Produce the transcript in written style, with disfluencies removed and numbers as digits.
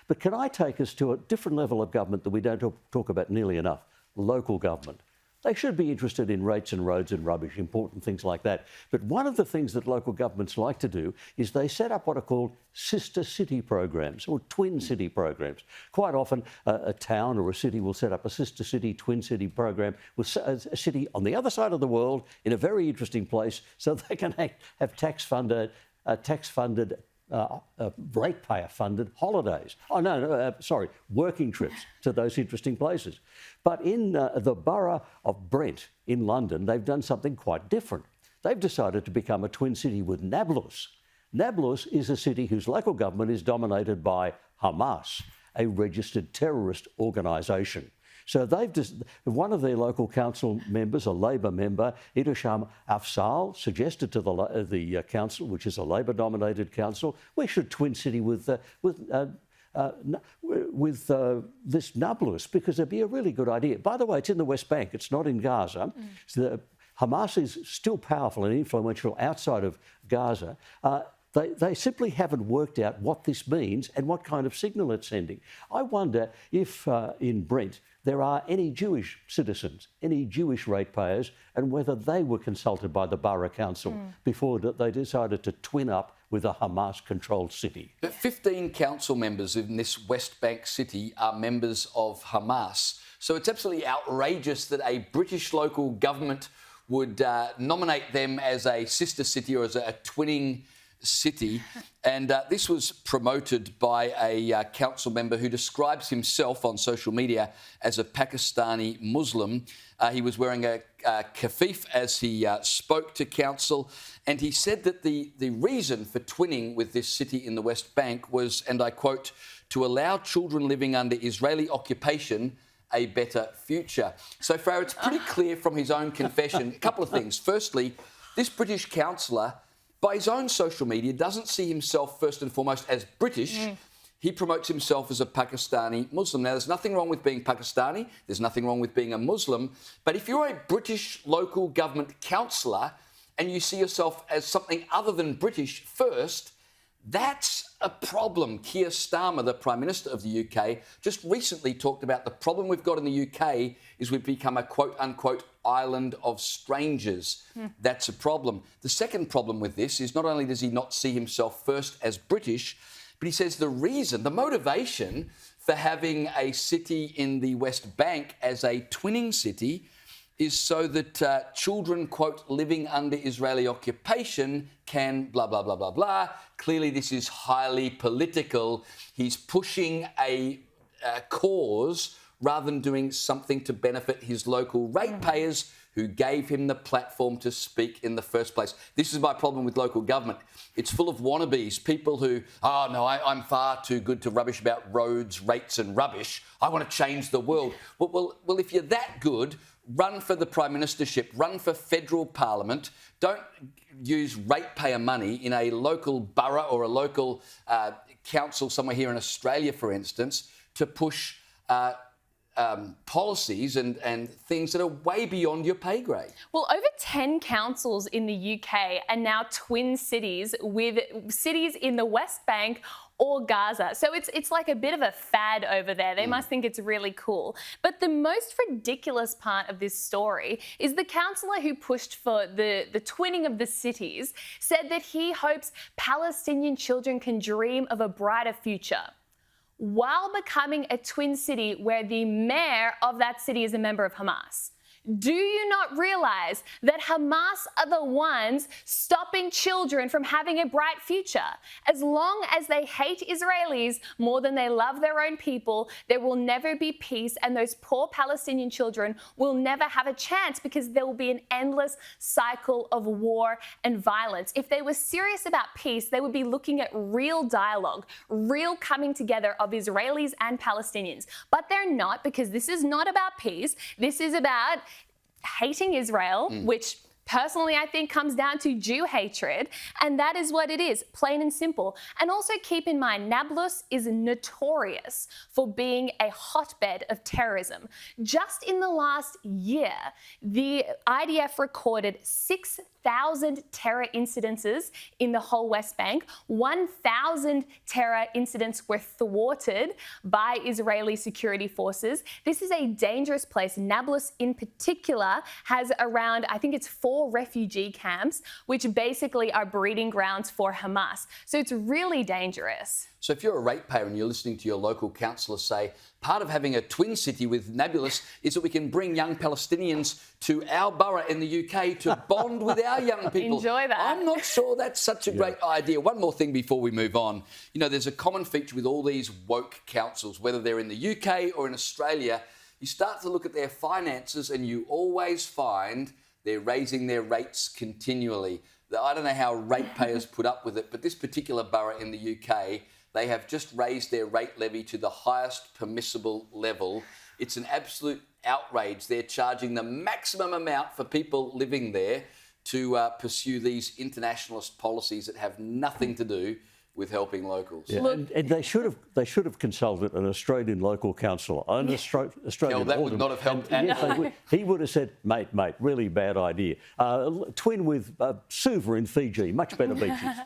But can I take us to a different level of government that we don't talk about nearly enough? Local government. They should be interested in rates and roads and rubbish, important things like that. But one of the things that local governments like to do is they set up what are called sister city programs or twin city programs. Quite often, a town or a city will set up a sister city, twin city program with a city on the other side of the world in a very interesting place so they can have tax-funded ratepayer-funded holidays. Working trips to those interesting places. But in the Borough of Brent in London, they've done something quite different. They've decided to become a twin city with Nablus. Nablus is a city whose local government is dominated by Hamas, a registered terrorist organisation. So one of their local council members, a Labor member, Idisham Afzal, suggested to the council, which is a Labor-dominated council, we should twin city with this Nablus because it'd be a really good idea. By the way, it's in the West Bank. It's not in Gaza. So Hamas is still powerful and influential outside of Gaza. They simply haven't worked out what this means and what kind of signal it's sending. I wonder if in Brent there are any Jewish citizens, any Jewish ratepayers, and whether they were consulted by the Borough Council before they decided to twin up with a Hamas-controlled city. But 15 council members in this West Bank city are members of Hamas. So it's absolutely outrageous that a British local government would nominate them as a sister city or as a twinning city. And this was promoted by a council member who describes himself on social media as a Pakistani Muslim. He was wearing a kafif as he spoke to council, and he said that the reason for twinning with this city in the West Bank was, and I quote, to allow children living under Israeli occupation a better future. So, Farah, it's pretty clear from his own confession. A couple of things. Firstly, this British councillor, by his own social media, doesn't see himself first and foremost as British. He promotes himself as a Pakistani Muslim. Now, there's nothing wrong with being Pakistani. There's nothing wrong with being a Muslim. But if you're a British local government councillor and you see yourself as something other than British first, that's a problem. Keir Starmer, the Prime Minister of the UK, just recently talked about the problem we've got in the UK is we've become a quote-unquote island of strangers. That's a problem. The second problem with this is not only does he not see himself first as British, but he says the reason, the motivation for having a city in the West Bank as a twinning city is so that children, quote, living under Israeli occupation can blah, blah, blah, blah, blah. Clearly, this is highly political. He's pushing a cause rather than doing something to benefit his local ratepayers who gave him the platform to speak in the first place. This is my problem with local government. It's full of wannabes, people who, I'm far too good to rubbish about roads, rates and rubbish. I want to change the world. Well, if you're that good, run for the Prime Ministership, run for federal parliament. Don't use ratepayer money in a local borough or a local council somewhere here in Australia, for instance, to push policies and things that are way beyond your pay grade. Well, over 10 councils in the UK are now twin cities with cities in the West Bank or Gaza. So it's like a bit of a fad over there. They must think it's really cool. But the most ridiculous part of this story is the councillor who pushed for the twinning of the cities said that he hopes Palestinian children can dream of a brighter future, while becoming a twin city where the mayor of that city is a member of Hamas. Do you not realise that Hamas are the ones stopping children from having a bright future? As long as they hate Israelis more than they love their own people, there will never be peace, and those poor Palestinian children will never have a chance because there will be an endless cycle of war and violence. If they were serious about peace, they would be looking at real dialogue, real coming together of Israelis and Palestinians. But they're not, because this is not about peace. This is about hating Israel, which personally I think comes down to Jew hatred, and that is what it is, plain and simple. And also keep in mind, Nablus is notorious for being a hotbed of terrorism. Just in the last year, the IDF recorded 6,000 1,000 terror incidences in the whole West Bank. 1,000 terror incidents were thwarted by Israeli security forces. This is a dangerous place. Nablus in particular has around, I think it's 4 refugee camps, which basically are breeding grounds for Hamas. So it's really dangerous. So if you're a ratepayer and you're listening to your local councillor say, part of having a twin city with Nablus is that we can bring young Palestinians to our borough in the UK to bond with our young people. Enjoy that. I'm not sure that's such a great idea. One more thing before we move on. You know, there's a common feature with all these woke councils, whether they're in the UK or in Australia. You start to look at their finances and you always find they're raising their rates continually. I don't know how ratepayers put up with it, but this particular borough in the UK, they have just raised their rate levy to the highest permissible level. It's an absolute outrage. They're charging the maximum amount for people living there to pursue these internationalist policies that have nothing to do with helping locals. Yeah, and they should have consulted an Australian local councillor, an Australian that would alderman. not have helped. He would have said, mate, really bad idea. Twin with Suva in Fiji, much better beaches.